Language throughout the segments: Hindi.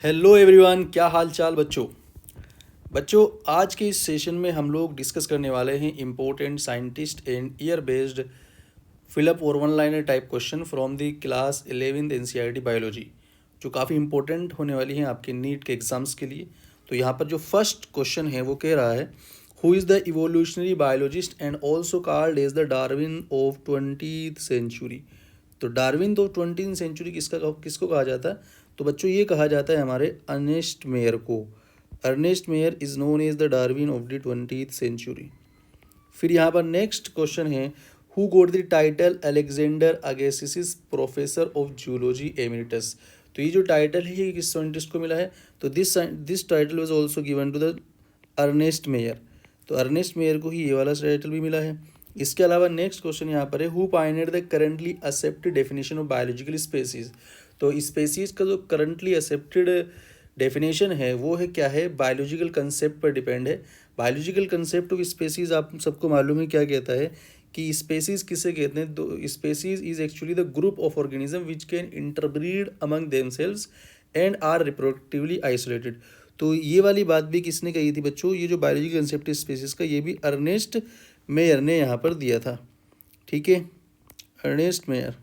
हेलो एवरीवन, क्या हाल चाल बच्चों आज के इस सेशन में हम लोग डिस्कस करने वाले हैं important scientist and year based fill up और one liner type question from the class 11th NCERT biology, जो काफ़ी इंपॉर्टेंट होने वाली हैं आपके नीट के एग्जाम्स के लिए। तो यहाँ पर जो फर्स्ट क्वेश्चन है वो कह रहा है, who is the evolutionary biologist and also called as the Darwin of 20th century. तो डार्विन तो 20th सेंचुरी किसको कहा जाता है? तो बच्चों ये कहा जाता है हमारे अर्नेस्ट मेयर को। Ernest Mayr is known as the Darwin of the 20th century. फिर यहाँ पर नेक्स्ट क्वेश्चन है, who got the title Alexander Agassiz professor of zoology emeritus. तो ये जो टाइटल है ये किस साइंटिस्ट को मिला है? तो this title was also given to the Ernest Mayr. तो अर्नेस्ट मेयर को ही ये वाला टाइटल भी मिला है। इसके अलावा नेक्स्ट क्वेश्चन यहाँ पर है, who pioneered the currently accepted definition of biological species. तो स्पेसीज का जो करंटली एक्सेप्टेड डेफिनेशन है वो है क्या है? बायोलॉजिकल कंसेप्ट पर डिपेंड है। बायोलॉजिकल कंसेप्ट ऑफ स्पेसीज आप सबको मालूम है क्या कहता है कि स्पेसीज किसे कहते हैं? तो species is actually the group of organism which can interbreed among themselves and are reproductively isolated. तो ये वाली बात भी किसने कही थी बच्चों? ये जो बायोलॉजिकल कंसेप्ट है स्पेसीज का, ये भी अर्नेस्ट मेयर ने यहाँ पर दिया था। ठीक है, अर्नेस्ट मेयर।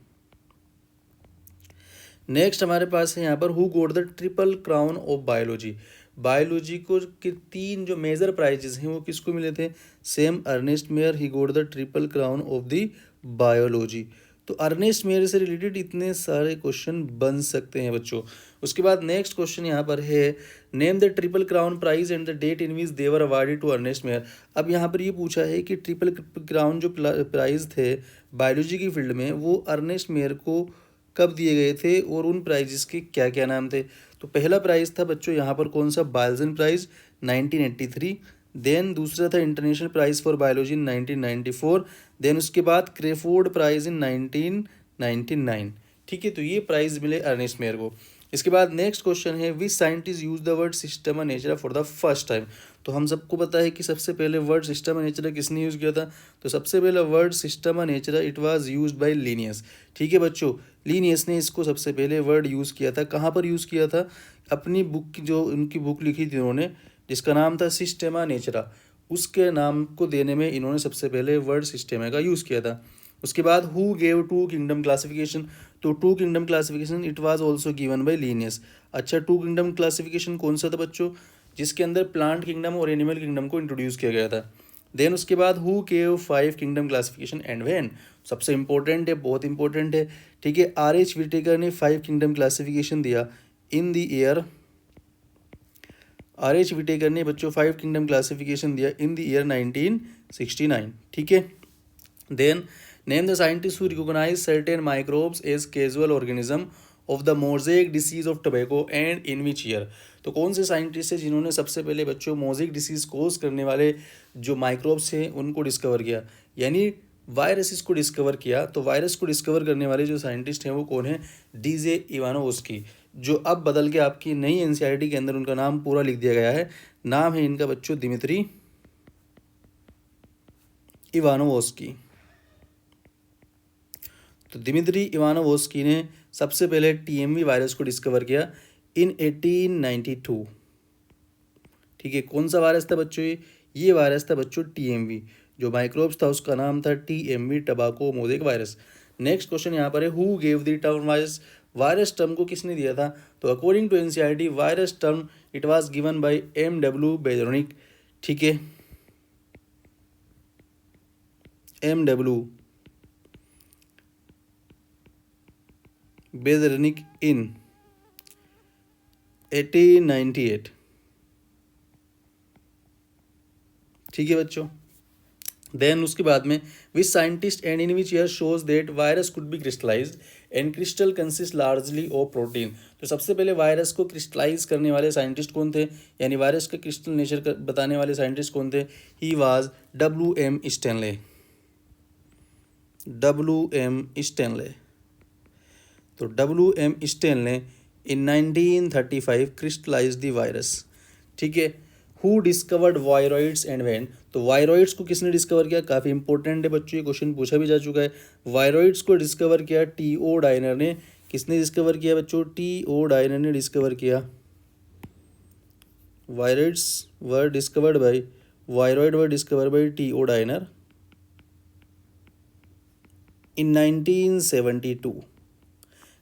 नेक्स्ट हमारे पास है यहाँ पर, who got the triple crown of biology. Biology को के 3 जो मेजर प्राइजेस हैं वो किसको मिले थे? Same Ernest Mayr he got the triple crown of the biology. तो अर्नेस्ट मेयर से रिलेटेड इतने सारे क्वेश्चन बन सकते हैं बच्चों। उसके बाद नेक्स्ट क्वेश्चन यहाँ पर है, name the triple crown prize and the date in which they were awarded to Ernest Mayr. अब यहाँ पर ये पूछा है कि ट्रिपल क्राउन जो प्राइज थे बायोलॉजी की फील्ड में वो अर्नेस्ट मेयर को कब दिए गए थे और उन प्राइजेस के क्या क्या नाम थे? तो पहला प्राइज़ था बच्चों यहाँ पर कौन सा? बाल्जन प्राइज़ 1983। देन दूसरा था international prize for biology in 1994। Then उसके बाद क्रेफोर्ड प्राइज़ इन 1999। ठीक है, तो ये प्राइज़ मिले अर्नेस्ट मेयर को। इसके बाद नेक्स्ट क्वेश्चन है, which scientist use the word system nature for the first time. तो हम सबको पता है कि सबसे पहले वर्ड सिस्टम नेचर किसने यूज़ किया था? तो सबसे पहला word system nature it was used by Linnaeus. ठीक है बच्चों, लीनियस ने इसको सबसे पहले वर्ड यूज़ किया था। कहाँ पर यूज़ किया था? अपनी बुक की, जो उनकी बुक लिखी थी उन्होंने, जिसका नाम था सिस्टेमा नेचरा, उसके नाम को देने में इन्होंने सबसे पहले वर्ड सिस्टेमा का यूज़ किया था। उसके बाद who gave two kingdom classification. तो two kingdom classification it was also given by Linnaeus. अच्छा, टू किंगडम क्लासिफिकेशन कौन सा था बच्चों? जिसके अंदर प्लांट किंगडम और एनिमल किंगडम को इंट्रोड्यूस किया गया था। देन उसके बाद who gave 5 kingdom classification and when. सबसे इंपॉर्टेंट है, बहुत इंपॉर्टेंट है। ठीक है, R.H. विटेकर ने 5 किंगडम क्लासिफिकेशन दिया in the year. R.H. Whittaker ने बच्चों 5 किंगडम क्लासिफिकेशन दिया इन द ईयर 1969। ठीक है, then name the scientist who recognise certain microbes as causal organism of the mosaic disease of tobacco and in which year. तो कौन से साइंटिस्ट है जिन्होंने सबसे पहले बच्चों मोजेक डिसीज कोज करने वाले जो माइक्रोब्स हैं उनको डिस्कवर किया, यानी वायरसेस को डिस्कवर किया। तो वायरस को डिस्कवर करने वाले जो साइंटिस्ट हैं वो कौन है? डीजे इवानोवस्की, जो अब बदल के आपकी नई एनसीईआरटी के अंदर उनका नाम पूरा लिख दिया गया है। नाम है इनका बच्चों दिमित्री इवानोवस्की। तो दिमित्री इवानोवस्की ने सबसे पहले टीएमवी वायरस को डिस्कवर किया इन 1892। ठीक है, कौन सा वायरस था बच्चों? ये वायरस था बच्चों टीएमवी। जो माइक्रोब्स था उसका नाम था TMV, tobacco mosaic virus. Next question यहाँ पर है, who gave the term virus. Virus term को किसने दिया था? तो according to NCERT virus term it was given by M.W. Beijerinck. ठीक है, M.W. बेजरोनिक इन 1898। ठीक है बच्चों, देन उसके बाद में which scientist and in which year shows that virus could be crystallised and crystal consist largely of protein. तो सबसे पहले वायरस को क्रिस्टलाइज करने वाले साइंटिस्ट कौन थे, यानी वायरस का क्रिस्टल नेचर बताने वाले साइंटिस्ट कौन थे? He was W.M. Stanley. W.M. Stanley. तो W.M. Stanley in 1935 crystallize the virus. ठीक है, who discovered viroids and when. तो वायरॉइड्स को किसने डिस्कवर किया? काफ़ी इंपॉर्टेंट है बच्चों, ये क्वेश्चन पूछा भी जा चुका है। वायरॉइड्स को डिस्कवर किया T.O. डायनर ने। किसने डिस्कवर किया बच्चों? T.O. डायनर ने डिस्कवर किया। Viroids were discovered by viroid were discovered by T.O. Diner in 1972.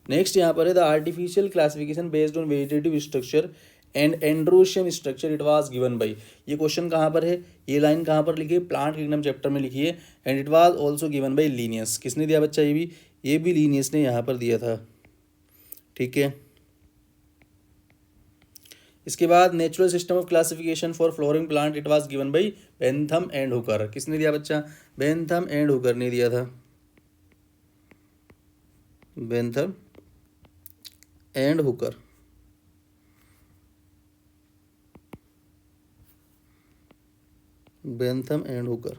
Next यहाँ पर है the artificial classification based on vegetative structure and androecium structure it was given by. ये क्वेश्चन कहाँ पर है, ये लाइन कहाँ पर लिखी है, प्लांट किंगडम चैप्टर में लिखी है। And it was also given by Linnaeus. किसने दिया बच्चा, ये भी लीनियस ने यहाँ पर दिया था। ठीक है, इसके बाद natural system of classification for flowering plant it was given by Bentham and Hooker. किसने दिया बच्चा, बेंथम एंड हुकर ने दिया था, Bentham and Hooker. Bentham and Hooker.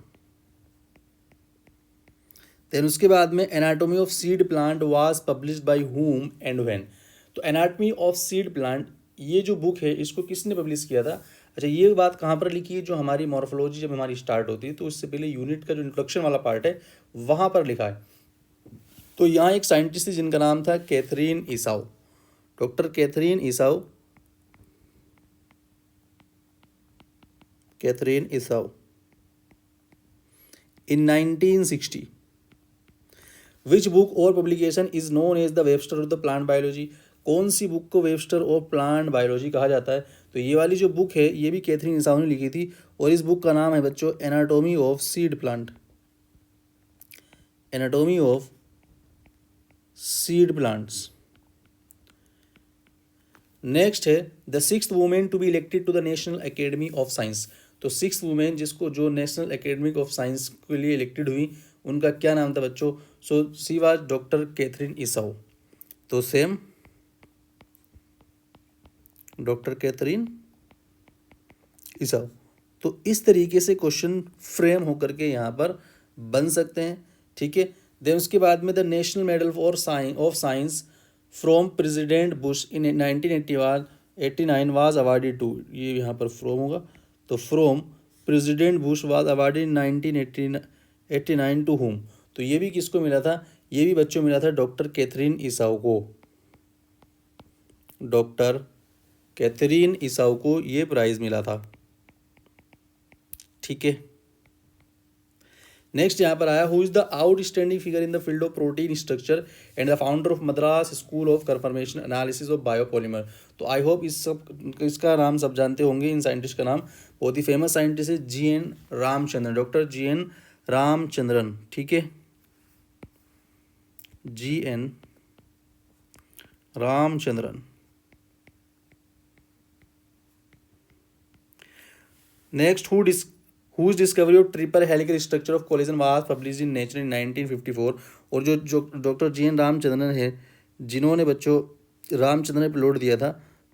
Then उसके बाद में anatomy of seed plant was published by हुम एंड व्हेन। तो एनाटॉमी ऑफ सीड प्लांट ये जो बुक है इसको किसने पब्लिश किया था। अच्छा, ये बात कहाँ पर लिखी है, जो हमारी मॉर्फोलॉजी जब हमारी स्टार्ट होती है तो उससे पहले यूनिट का जो इंट्रोडक्शन वाला पार्ट है वहाँ पर लिखा है। तो यहाँ एक साइंटिस्ट थी जिनका नाम था Katherine Esau, doctor Katherine Esau, Katherine Esau in 1960। Which book और publication is known as the Webster of the plant biology. कौन सी बुक को वेबस्टर ऑफ प्लांट बायोलॉजी कहा जाता है। तो ये वाली जो बुक है ये भी कैथरीन ईसाऊ ने लिखी थी और इस बुक का नाम है बच्चों anatomy of seed plant, anatomy of seed plants. Next है the sixth women to be elected to the National Academy of Science. तो सिक्स्थ वुमेन जिसको जो नेशनल एकेडमी ऑफ साइंस के लिए इलेक्टेड हुई उनका क्या नाम था बच्चों। सो सी वाज डॉक्टर कैथरीन ईसाऊ। तो सेम डॉक्टर कैथरीन ईसाऊ। तो इस तरीके से क्वेश्चन फ्रेम होकर के यहाँ पर बन सकते हैं। ठीक है, देन उसके बाद में the national medal for of science from president Bush in 1989 was awarded to. ये यहाँ पर फ्रॉम होगा, तो from president Bush was awarded in 1989 to whom. तो ये भी किसको मिला था, ये भी बच्चों मिला था डॉक्टर कैथरीन ईसाऊ को, डॉक्टर कैथरीन ईसाऊ को ये प्राइज मिला था। ठीक है, नेक्स्ट यहाँ पर आया who is the outstanding figure in the field of protein structure and the founder of Madras school of confirmation analysis of biopolymer. तो आई होप इसका नाम सब जानते होंगे। इन साइंटिस्ट का नाम बहुत ही फेमस साइंटिस्ट है GN Ramachandran, doctor GN Ramachandran. ठीक है, GN Ramachandran. Next whose discovery of triple helical structure of collagen was published in Nature in 1954। और जो डॉक्टर GN रामचंद्रन है जिन्होंने बच्चों रामचंद्रन ने अपलोड दिया था,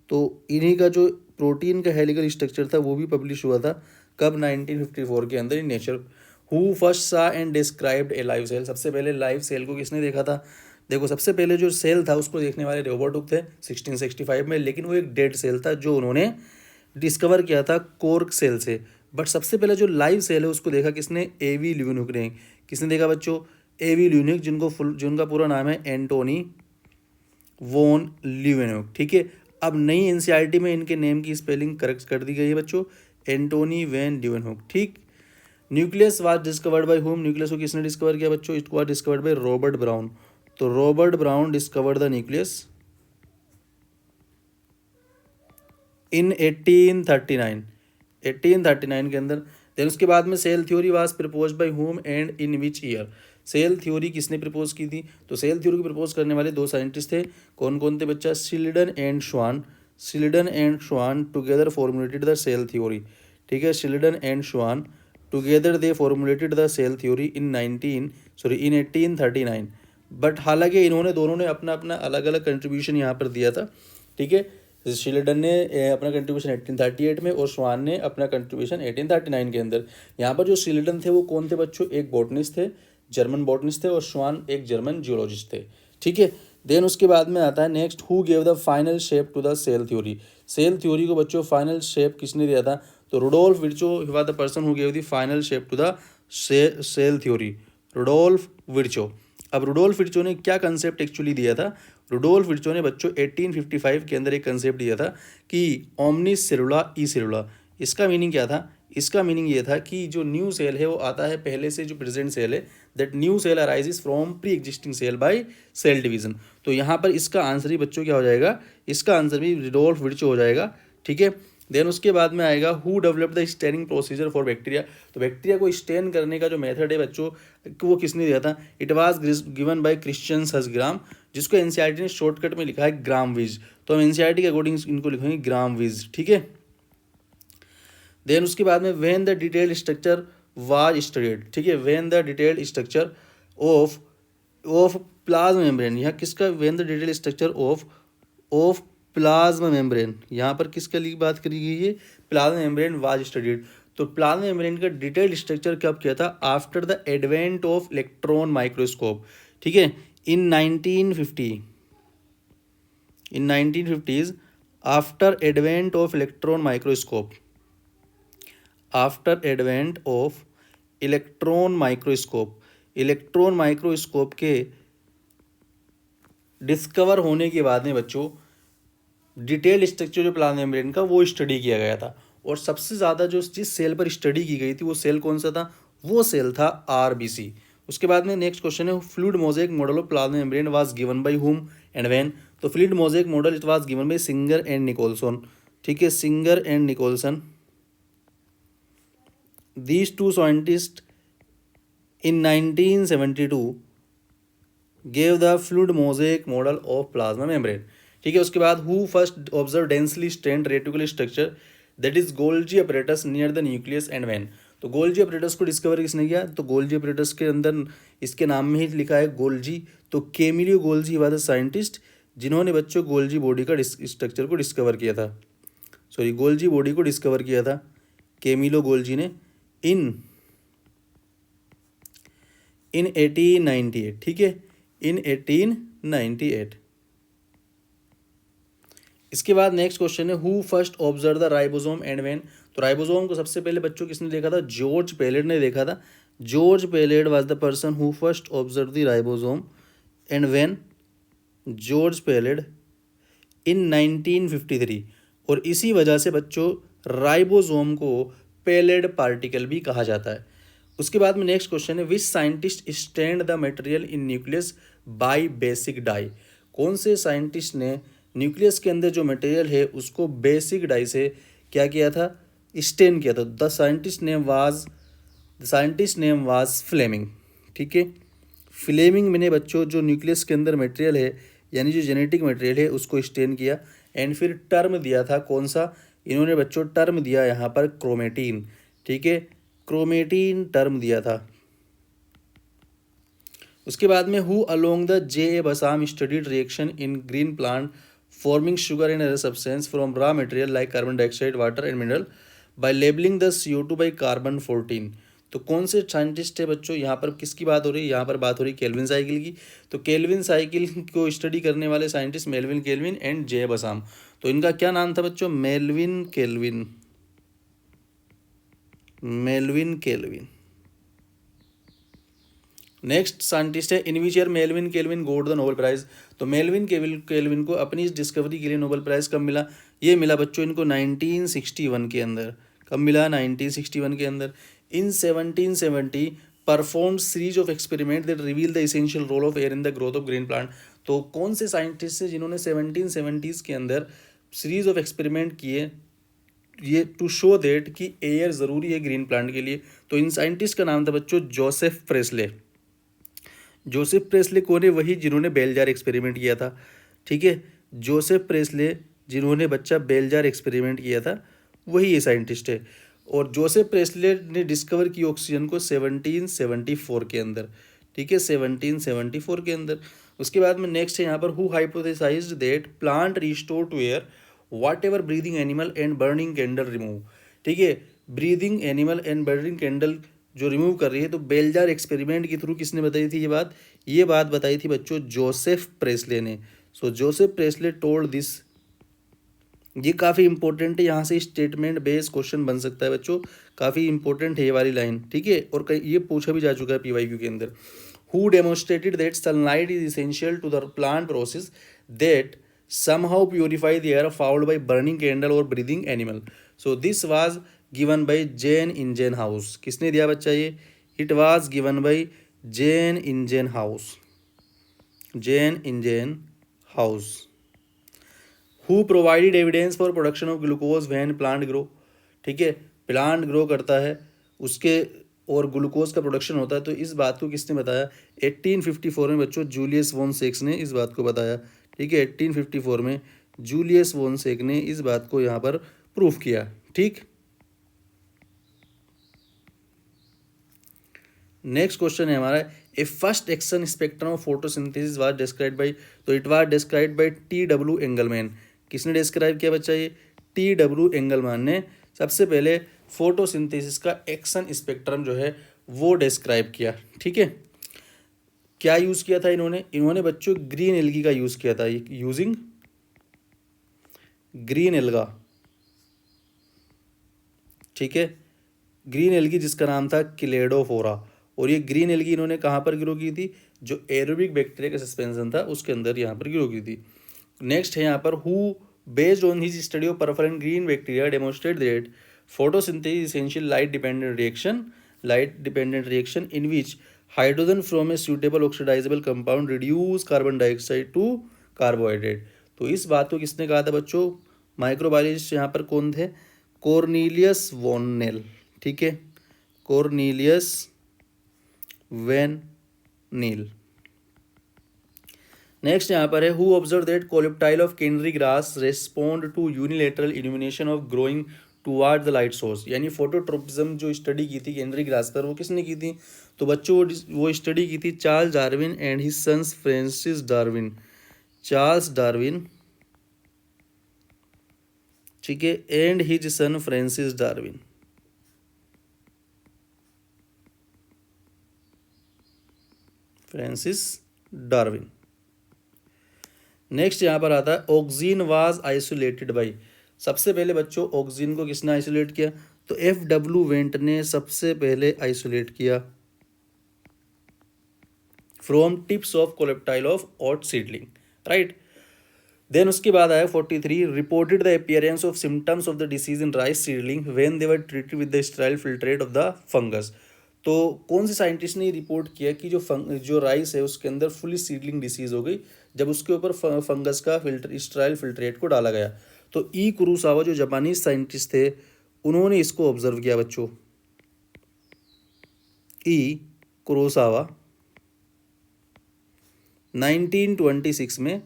तो इन्हीं का जो प्रोटीन का हेलिकल स्ट्रक्चर था वो भी पब्लिश हुआ था कब, 1954 के अंदर in nature. Who first saw and described a live cell. सबसे पहले लाइव सेल को किसने देखा था। देखो, सबसे पहले जो सेल था उसको देखने वाले रॉबर्ट हुक थे 1665 में, लेकिन वो एक डेड सेल था जो उन्होंने डिस्कवर किया था कोर्क सेल से। बट सबसे पहले जो लाइव सेल है उसको देखा किसने, A.V. ल्यूवेनहुक ने। किसने देखा बच्चों, A.V. ल्यूवेनहुक, जिनका पूरा नाम है एंटोनी वॉन ल्यूवेनहुक। ठीक है, अब नई NCERT में इनके नेम की स्पेलिंग करेक्ट कर दी गई है बच्चों, एंटोनी वैन ल्यूवेनहुक। ठीक, nucleus was discovered by whom. Nucleus को किसने डिस्कवर किया बच्चों, it was discovered by Robert Brown. तो Robert Brown discovered the nucleus in 1839 के अंदर। देन उसके बाद में cell theory was propose by हुम and in which year. Cell theory किसने प्रपोज की थी, तो सेल थ्योरी को प्रपोज करने वाले दो साइंटिस्ट थे। कौन कौन थे बच्चा, Schleiden and Schwann. Schleiden and Schwann together formulated the cell theory. ठीक है, Schleiden and Schwann together they formulated the cell theory in 1839। But हालांकि इन्होंने दोनों ने अपना अपना अलग अलग कंट्रीब्यूशन यहाँ पर दिया था। ठीक है, शिल्डन ने अपना कंट्रीब्यूशन 1838 में और श्वान ने अपना कंट्रीब्यूशन 1839 के अंदर। यहाँ पर जो शिल्डन थे वो कौन थे बच्चों, एक बॉटनिस्ट थे, जर्मन बॉटनिस्ट थे, और श्वान एक जर्मन जियोलॉजिस्ट थे। ठीक है, देन उसके बाद में आता है next, who gave the final shape to the cell theory. Cell theory को बच्चों फाइनल शेप किसने दिया था, तो Rudolf Virchow was the person who gave the final shape to the cell theory, Rudolf Virchow. अब रुडोल्फ विर्चो ने क्या कंसेप्ट एक्चुअली दिया था, रुडोल्फ विर्चो ने बच्चों 1855 के अंदर एक कंसेप्ट दिया था कि ओमनिस सेलुला ई सेलुला। इसका मीनिंग क्या था? इसका मीनिंग ये था कि जो न्यू सेल है वो आता है पहले से जो प्रेजेंट सेल है, that new cell arises from pre existing cell by cell division. तो यहाँ पर इसका आंसर ही बच्चों क्या हो जाएगा? इसका आंसर भी रुडोल्फ विर्चो हो जाएगा, ठीक है। देन उसके बाद में आएगा who develop the staining procedure for bacteria. तो बैक्टीरिया को स्टेन करने का जो मेथड है बच्चों, वो किसने दिया था? It was given by Christian Hasgram, जिसको एनसीईआरटी ने शॉर्टकट में लिखा है ग्रामविज। तो हम एनसीईआरटी के अकॉर्डिंग इनको लिखेंगे ग्रामविज, ठीक है। देन उसके बाद में when the detailed structure was studied, ठीक है, when the detailed structure of plasma membrane, यहाँ किसका? When the detailed structure of plasma membrane, यहाँ पर किसका लिए बात करी गई है? Plasma membrane was studied. तो प्लाज्मा मेम्ब्रेन का डिटेल्ड स्ट्रक्चर कब किया था? After the advent of electron microscope, ठीक है, इन 1950s, after advent of electron microscope, after advent of electron microscope के डिस्कवर होने के बाद में बच्चों डिटेल्ड स्ट्रक्चर जो प्लाज्मा मेम्ब्रेन का वो स्टडी किया गया था। और सबसे ज़्यादा जो जिस सेल पर स्टडी की गई थी वो सेल कौन सा था? वो सेल था आरबीसी। उसके बाद में नेक्स्ट क्वेश्चन है fluid mosaic model of plasma membrane was given by हुम एंड व्हेन। तो fluid mosaic model it was given by Singer and Nicolson, ठीक है, Singer and Nicolson. These two scientists in 1972 gave the fluid mosaic model of plasma membrane, ठीक है। उसके बाद who first observed densely strained reticular structure that is Golgi apparatus near the nucleus and when। तो गोल्जी apparatus को डिस्कवर किसने किया? तो गोल्जी apparatus के अंदर इसके नाम में ही लिखा है गोल्जी। तो कैमिलियो गोल्जी हुआ था साइंटिस्ट जिन्होंने बच्चों गोल्जी बॉडी का स्ट्रक्चर को डिस्कवर किया था, सॉरी गोल्जी बॉडी को डिस्कवर किया था कैमिलो गोल्जी ने इन 1898, ठीक है, इन 1898। इसके बाद नेक्स्ट क्वेश्चन है who first observe the ribosome and when. तो राइबोसोम को सबसे पहले बच्चों किसने देखा था? जॉर्ज पेलेड ने देखा था। George Palade was the person who first observe the ribosome and when, George Palade in 1953। और इसी वजह से बच्चों राइबोसोम को पेलेड पार्टिकल भी कहा जाता है। उसके बाद में नेक्स्ट क्वेश्चन है which scientist stand the material in nucleus bye basic dye. कौन से साइंटिस्ट ने न्यूक्लियस के अंदर जो मटेरियल है उसको बेसिक डाई से क्या किया था? स्टेन किया था। The scientist name was Fleming, ठीक है। फ्लेमिंग ने बच्चों जो न्यूक्लियस के अंदर मटेरियल है यानी जो जेनेटिक मटेरियल है उसको स्टेन किया एंड फिर टर्म दिया था कौन सा? इन्होंने बच्चों टर्म दिया यहाँ पर क्रोमेटीन, ठीक है, क्रोमेटीन टर्म दिया था। उसके बाद में who along the J Bassham studied reaction in green plant forming sugar and other substance from raw material like carbon dioxide water and mineral by labelling the CO2 by carbon 14। तो कौन से साइंटिस्ट है बच्चों? यहाँ पर किसकी बात हो रही है? यहाँ पर बात हो रही है केल्विन साइकिल की। तो केल्विन साइकिल को स्टडी करने वाले साइंटिस्ट मेल्विन केल्विन एंड जे बसाम। तो इनका क्या नाम था बच्चों? Melvin kelvin. नेक्स्ट साइंटिस्ट है in which year Melvin Calvin got the Nobel prize. तो मेल्विन केल्विन को अपनी इस डिस्कवरी के लिए नोबेल प्राइज कब मिला? ये मिला बच्चों इनको 1961 के अंदर। कब मिला? 1961 के अंदर। In 1770 perform series of experiment that reveal the essential role of air in the growth of green plant. तो कौन से साइंटिस्ट है जिन्होंने 1770s के अंदर सीरीज ऑफ एक्सपेरिमेंट किए ये टू शो दैट कि एयर ज़रूरी है ग्रीन प्लांट के लिए? तो इन साइंटिस्ट का नाम था बच्चों जोसेफ प्रेस्ले। जोसेफ प्रेस्ले कौन है? वही जिन्होंने बेल जार एक्सपेरिमेंट किया था, ठीक है। जोसेफ प्रेस्ले जिन्होंने बच्चा बेल जार एक्सपेरिमेंट किया था वही ये साइंटिस्ट है। और जोसेफ प्रेस्ले ने डिस्कवर की ऑक्सीजन को 1774 के अंदर, ठीक है, 1774 के अंदर। उसके बाद में नेक्स्ट है यहाँ पर who hypothesized that plant restore to air whatever breathing animal and burning candle remove, ठीक है। Breathing animal and burning candle जो रिमूव कर रही है, तो बेलजार एक्सपेरिमेंट के थ्रू किसने बताई थी ये बात बताई थी बच्चों जोसेफ प्रेस्ले ने। सो जोसेफ प्रेस्ले टोल्ड दिस। ये काफ़ी इंपॉर्टेंट है, यहाँ से स्टेटमेंट बेस्ड क्वेश्चन बन सकता है बच्चों, काफ़ी इंपॉर्टेंट है ये वाली लाइन, ठीक है। और कई ये पूछा भी जा चुका है PYQ के अंदर। who demonstrated that sunlight is essential to the plant process that somehow purify the air fouled by burning candle or breathing animal. So this was given by Jane Ingenhouse. किसने दिया बच्चा ये? It was given by Jane Ingenhouse. Jane Ingenhouse. Who provided evidence for production of glucose when plant grow? ठीक है, प्लांट ग्रो करता है उसके और ग्लूकोज का प्रोडक्शन होता है, तो इस बात को किसने बताया? 1854 में बच्चों जूलियस वॉन सेक्स ने इस बात को बताया। ठीक है, 1854 में जूलियस वॉन सेक ने इस बात को यहाँ पर प्रूफ किया। ठीक, नेक्स्ट क्वेश्चन है हमारा, a first action spectrum of photosynthesis was described by, तो it was described by T.W. Engelmann. किसने डिस्क्राइब किया बच्चा? ये T.W. एंगलमैन ने सबसे पहले फोटोसिंथेसिस का एक्शन स्पेक्ट्रम जो है वो डिस्क्राइब किया। ठीक है, क्या यूज़ किया था इन्होंने बच्चों ग्रीन एल्गी का यूज़ किया था, यूजिंग ग्रीन एल्गा। ठीक है, ग्रीन एल्गी जिसका नाम था क्लेडोफोरा, और ये ग्रीन एल्गी इन्होंने कहाँ पर ग्रो की थी? जो एरोबिक बैक्टीरिया का सस्पेंशन था उसके अंदर यहाँ पर ग्रो की थी। नेक्स्ट है यहाँ पर, who based on his study of परफरेंट green bacteria demonstrate that photosynthesis is essential light dependent reaction in which hydrogen from a suitable oxidizable compound reduce carbon dioxide to carbohydrate। तो इस बात को किसने कहा था बच्चों? माइक्रोबायोलॉजिस्ट यहाँ पर कौन थे? Cornelius von Niel. ठीक है, कॉर्नेलियस वैन नील। नेक्स्ट यहाँ पर है, who observe that coleoptile of canary grass respond to unilateral illumination of growing toward the light source. यानी फोटोट्रोपिज्म जो स्टडी की थी कैनरी ग्रास पर, वो किसने की थी? तो बच्चों वो स्टडी की थी Charles Darwin and his sons Francis Darwin. Charles Darwin, ठीक है, and his son Francis Darwin. Francis Darwin. Next यहाँ पर आता है, ऑक्सीजन वाज आइसोलेटेड बाई। सबसे पहले बच्चों ऑक्सीजन को किसने आइसोलेट किया? तो F.W. वेंट ने सबसे पहले आइसोलेट किया from tips of coleoptile of oat seedling, right. Then उसके बाद आया 43, reported the appearance of symptoms of the disease in rice seedling when they were treated with the sterile filtrate of the fungus. तो कौन से साइंटिस्ट ने रिपोर्ट किया कि जो राइस है उसके अंदर फुली सीडलिंग डिसीज हो गई जब उसके ऊपर फंगस का स्टेराइल फिल्ट्रेट को डाला गया? तो ई कुरोसावा जो जापानीज साइंटिस्ट थे उन्होंने इसको ऑब्जर्व किया बच्चों। ई कुरोसावा 1926 में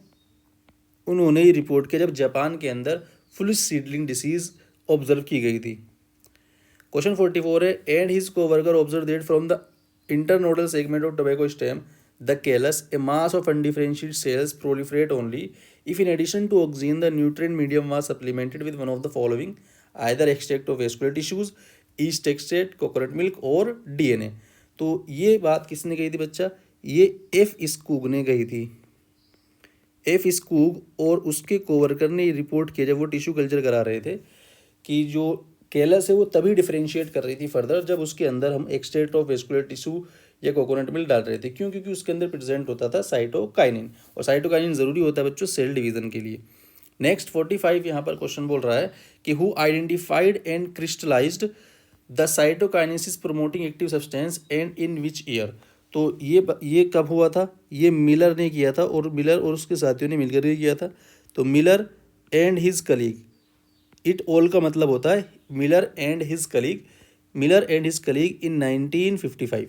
उन्होंने ही रिपोर्ट किया जब जापान के अंदर फुल सीडलिंग डिसीज ऑब्जर्व की गई थी। क्वेश्चन 44 है, and his co-worker observe that from the internodal segment of tobacco stem the callus A mass of undifferentiated sales proliferate only if in addition to oxygen the nutrient medium was supplemented with one of the following, either extract of vascular tissues, yeast extract, coconut milk और DNA। तो ये बात किसने कही थी बच्चा? ये F. स्कूग ने कही थी। F. स्कूग और उसके कोवर्कर ने रिपोर्ट किया जब वो टिश्यू कल्चर करा रहे थे कि जो कैलस है वो तभी डिफरेंशिएट कर रही थी फर्दर जब उसके अंदर हम एक्सट्रैक्ट ऑफ वेस्कुलर टिश्यू या कोकोनट मिल्क डाल रहे थे। क्यों? क्योंकि उसके अंदर प्रेजेंट होता था साइटोकाइनिन, और साइटोकाइनिन ज़रूरी होता है बच्चों सेल डिवीजन के लिए। नेक्स्ट 45 यहाँ पर क्वेश्चन बोल रहा है कि who identified and crystallised the cytokinesis promoting active substance and in which year. तो ये कब हुआ था? ये मिलर ने किया था, और मिलर और उसके साथियों ने मिलकर ये किया था। तो Miller and his colleague, et al का मतलब होता है Miller and his colleague in 1955।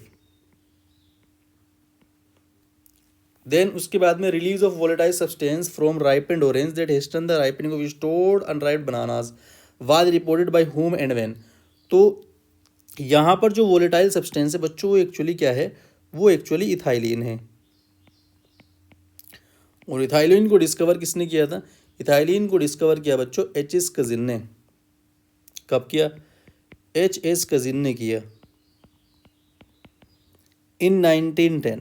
Then उसके बाद में release of volatile substance from ripened orange that hastened the ripening of stored unripened bananas was reported by हुम एंड व्हेन। तो यहाँ पर जो वोलेटाइल सब्सटेंस है बच्चों वो एक्चुअली क्या है? वो एक्चुअली इथाइलिन है। और इथाइलिन को डिस्कवर किसने किया था? इथाइलिन को डिस्कवर किया बच्चों H.S. कजिन ने। कब किया? H.S. कजिन ने किया इन 1910।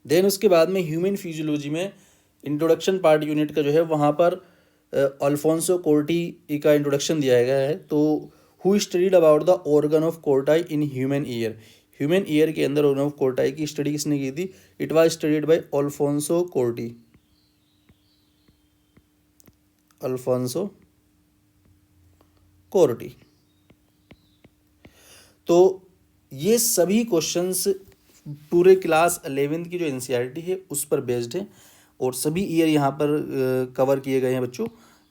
देन उसके बाद में ह्यूमन फिजियोलॉजी में इंट्रोडक्शन पार्ट यूनिट का जो है वहाँ पर अल्फोंसो कोर्टी का इंट्रोडक्शन दिया गया है। तो who studied about the organ of Corti in human ear. Human ear के अंदर ऑर्गन ऑफ कोर्टाई की स्टडी किसने की थी? It was studied by Alfonso Corti, Alfonso Corti. तो ये सभी क्वेश्चंस पूरे क्लास 11th की जो एनसीईआरटी है उस पर बेस्ड है और सभी ईयर यहाँ पर कवर किए गए हैं बच्चों।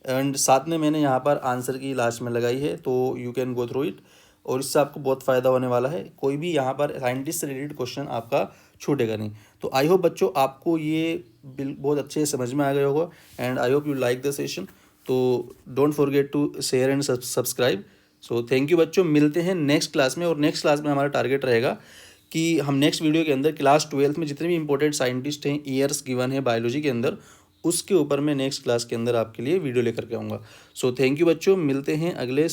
एंड साथ में मैंने यहाँ पर आंसर की लास्ट में लगाई है, तो you can go through it और इससे आपको बहुत फ़ायदा होने वाला है। कोई भी यहाँ पर साइंटिस्ट से रिलेटेड क्वेश्चन आपका छूटेगा नहीं। तो आई होप बच्चों आपको ये बहुत अच्छे से समझ में आ गया होगा and I hope you like the session. तो don't forget to share and subscribe. So thank you बच्चों, मिलते हैं नेक्स्ट क्लास में। और नेक्स्ट क्लास में हमारा टारगेट रहेगा कि हम नेक्स्ट वीडियो के अंदर क्लास 12th में जितने भी इंपॉर्टेंट साइंटिस्ट हैं, ईयर्स गिवन है बायोलॉजी के अंदर, उसके ऊपर मैं नेक्स्ट क्लास के अंदर आपके लिए वीडियो लेकर के आऊँगा। सो थैंक यू बच्चों, मिलते हैं अगले